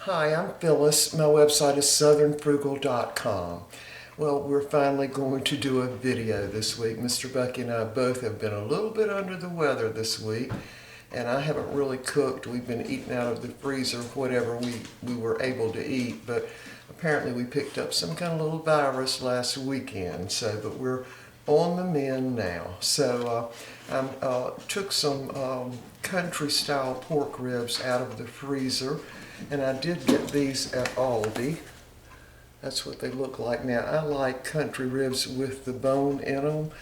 Hi, I'm Phyllis. My website is southernfrugal.com. Well, we're finally going to do a video this week. Mr. Bucky and I both have been a little bit under the weather this week, and I haven't really cooked. We've been eating out of the freezer, whatever we were able to eat, but apparently we picked up some kind of little virus last weekend, but we're on the mend now. So I took some country-style pork ribs out of the freezer, and I did get these at Aldi. That's what they look like now. I like country ribs with the bone in them,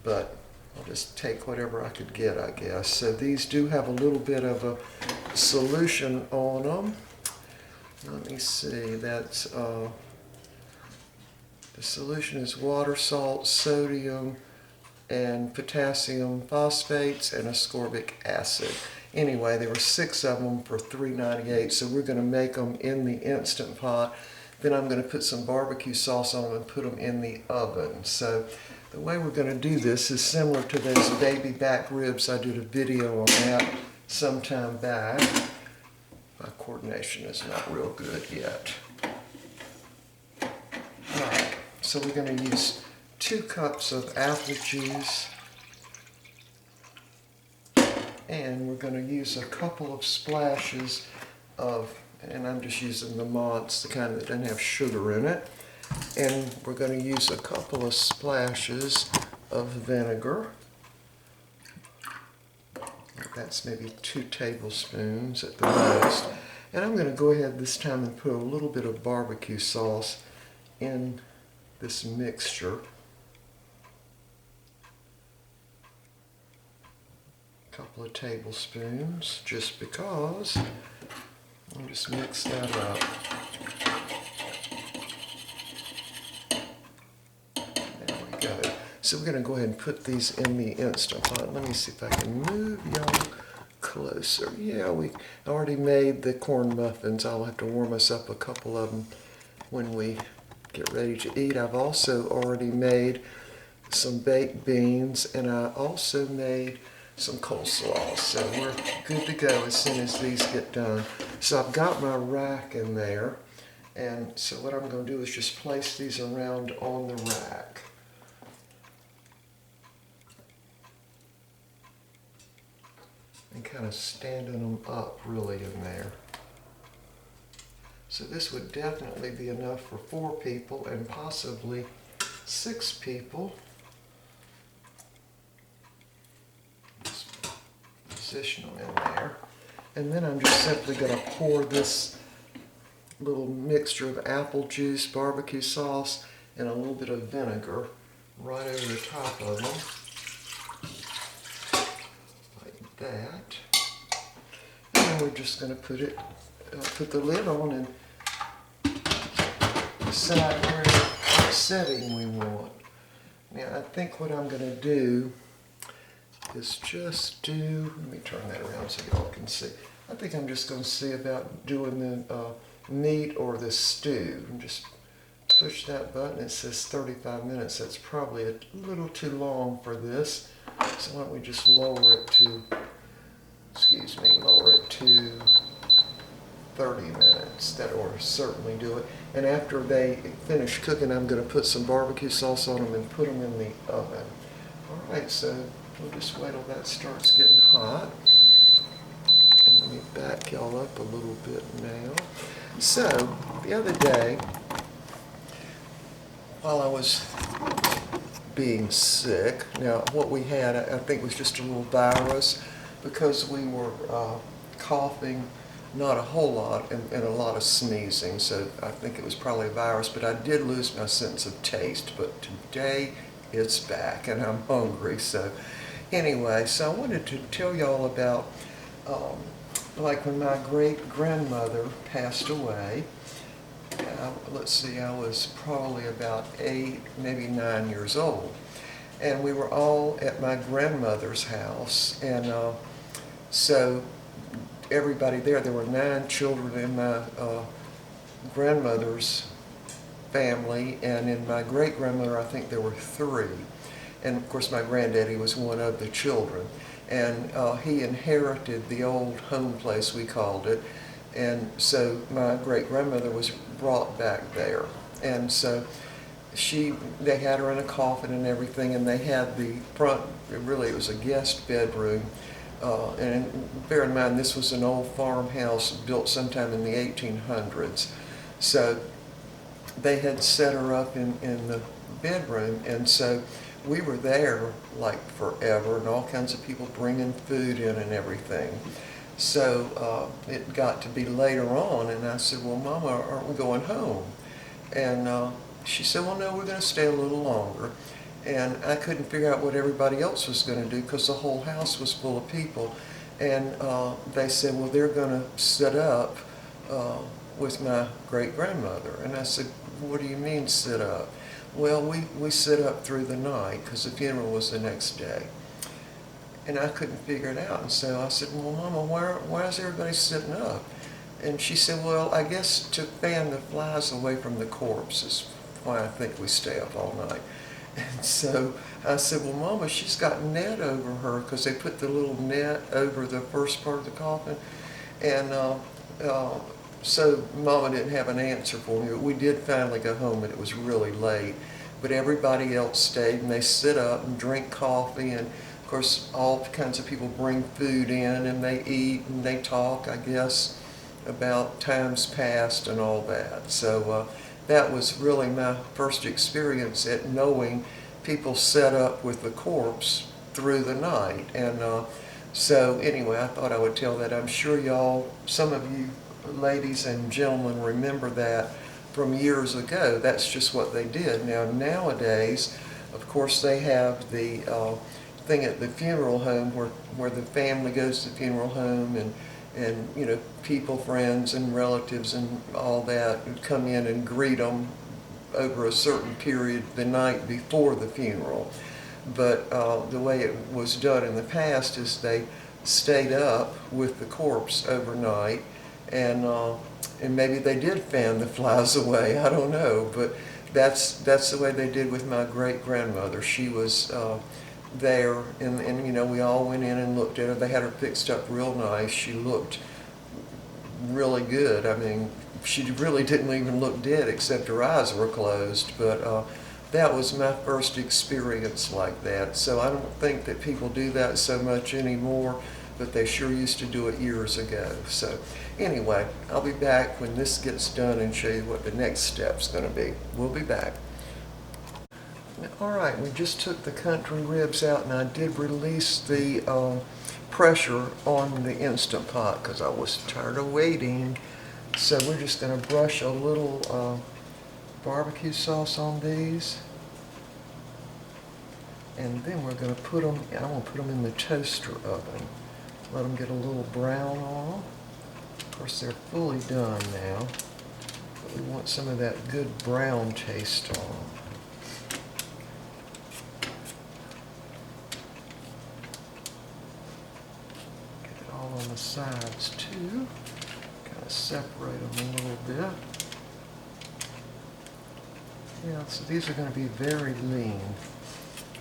but I'll just take whatever I could get, I guess. So these do have a little bit of a solution on them. Let me see, that's the solution is water, salt, sodium, and potassium phosphates, and ascorbic acid. Anyway, there were 6 of them for $3.98, so we're going to make them in the Instant Pot. Then I'm going to put some barbecue sauce on them and put them in the oven. So the way we're going to do this is similar to those baby back ribs. I did a video on that some time back. My coordination is not real good yet. Alright, so we're going to use 2 cups of apple juice, and we're going to use a couple of splashes of, and I'm just using the Mott's, the kind that doesn't have sugar in it, and we're going to use a couple of splashes of vinegar. That's maybe 2 tablespoons at the most. And I'm going to go ahead this time and put a little bit of barbecue sauce in this mixture. A couple of tablespoons, just because. I'll just mix that up. There we go. So we're going to go ahead and put these in the Instant Pot. Let me see if I can move y'all closer. Yeah, we already made the corn muffins. I'll have to warm us up a couple of them when we get ready to eat. I've also already made some baked beans, and I also made some coleslaw. So we're good to go as soon as these get done. So I've got my rack in there, and so what I'm going to do is just place these around on the rack. And kind of standing them up really in there. So this would definitely be enough for 4 people and possibly 6 people. Just position them in there. And then I'm just simply going to pour this little mixture of apple juice, barbecue sauce, and a little bit of vinegar right over the top of them. That, and then we're just going to put the lid on and decide what setting we want. Now I think what I'm going to do is just do, let me turn that around so y'all can see. I think I'm just going to see about doing the meat or the stew. And just push that button. It says 35 minutes. That's probably a little too long for this. So why don't we just lower it to 30 minutes. That will certainly do it. And after they finish cooking, I'm going to put some barbecue sauce on them and put them in the oven. Alright, so we'll just wait till that starts getting hot. And let me back y'all up a little bit now. So, the other day, while I was being sick, now what we had I think was just a little virus, because we were coughing, not a whole lot, and a lot of sneezing, so I think it was probably a virus, but I did lose my sense of taste. But today it's back and I'm hungry. So anyway, so I wanted to tell y'all about like when my great-grandmother passed away. Let's see, I was probably about 8, maybe 9 years old. And we were all at my grandmother's house, and so everybody there were 9 children in my grandmother's family, and in my great-grandmother I think there were 3. And of course my granddaddy was one of the children. And he inherited the old home place, we called it, And so my great-grandmother was brought back there. And so they had her in a coffin and everything, and they had the front, really it was a guest bedroom. And bear in mind, this was an old farmhouse built sometime in the 1800s. So they had set her up in the bedroom, and so we were there like forever, and all kinds of people bringing food in and everything. So it got to be later on, and I said, well, Mama, aren't we going home? And she said, well, no, we're going to stay a little longer. And I couldn't figure out what everybody else was going to do because the whole house was full of people. And they said, well, they're going to sit up with my great-grandmother. And I said, what do you mean sit up? Well, we sit up through the night because the funeral was the next day. And I couldn't figure it out. And so I said, well, Mama, why is everybody sitting up? And she said, well, I guess to fan the flies away from the corpse is why I think we stay up all night. And so I said, well, Mama, she's got net over her because they put the little net over the first part of the coffin. And so Mama didn't have an answer for me, but we did finally go home, and it was really late. But everybody else stayed, and they sit up and drink coffee, and of course all kinds of people bring food in, and they eat and they talk, I guess, about times past and all that. So that was really my first experience at knowing people set up with the corpse through the night. And so anyway, I thought I would tell that. I'm sure y'all, some of you ladies and gentlemen, remember that from years ago. That's just what they did. Now nowadays, of course, they have the thing at the funeral home where the family goes to the funeral home, and you know, people, friends and relatives and all that would come in and greet them over a certain period the night before the funeral. But the way it was done in the past is they stayed up with the corpse overnight, and maybe they did fan the flies away, I don't know, but that's the way they did with my great-grandmother. She was there, and you know, we all went in and looked at her. They had her fixed up real nice. She looked really good. I mean, she really didn't even look dead except her eyes were closed, but that was my first experience like that. So I don't think that people do that so much anymore, but they sure used to do it years ago. So anyway, I'll be back when this gets done and show you what the next step's going to be. We'll be back. All right, we just took the country ribs out, and I did release the pressure on the Instant Pot because I was tired of waiting. So we're just going to brush a little barbecue sauce on these, and then we're going to put them, I'm going to put them in the toaster oven. Let them get a little brown on them. Of course, they're fully done now, but we want some of that good brown taste on them. On the sides too, kind of separate them a little bit. Yeah, so these are going to be very lean,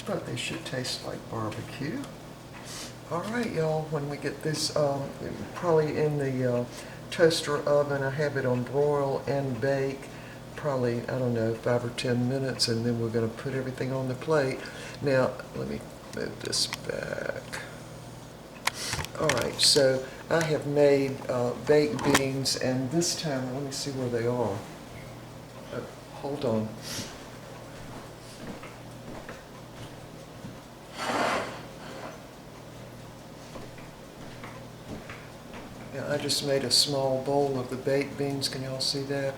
but they should taste like barbecue. All right, y'all, when we get this probably in the toaster oven, I have it on broil and bake, probably, I don't know, 5 or 10 minutes, and then we're going to put everything on the plate. Now, let me move this back. All right, so I have made baked beans, and this time, let me see where they are. Hold on. Yeah, I just made a small bowl of the baked beans. Can y'all see that?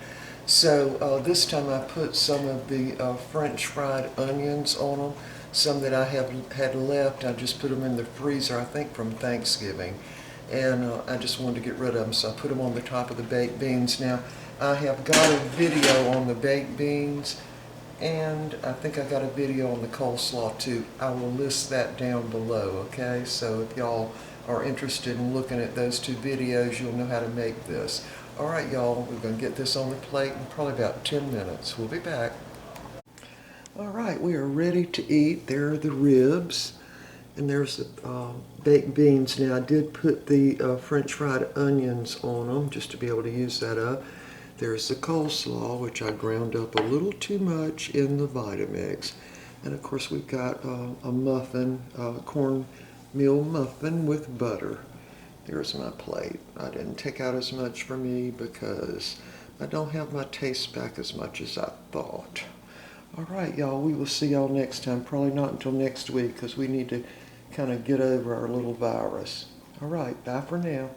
So this time I put some of the French fried onions on them. Some that I had left, I just put them in the freezer, I think from Thanksgiving. And I just wanted to get rid of them, so I put them on the top of the baked beans. Now, I have got a video on the baked beans, and I think I got a video on the coleslaw too. I will list that down below, okay? So if y'all are interested in looking at those two videos, you'll know how to make this. All right, y'all, we're going to get this on the plate in probably about 10 minutes. We'll be back. All right, we are ready to eat. There are the ribs, And there's baked beans. Now I did put the French fried onions on them just to be able to use that up. There's the coleslaw, which I ground up a little too much in the Vitamix. And of course we've got a muffin, cornmeal muffin with butter. There's my plate. I didn't take out as much for me because I don't have my taste back as much as I thought. All right, y'all, we will see y'all next time. Probably not until next week because we need to kind of get over our little virus. All right, bye for now.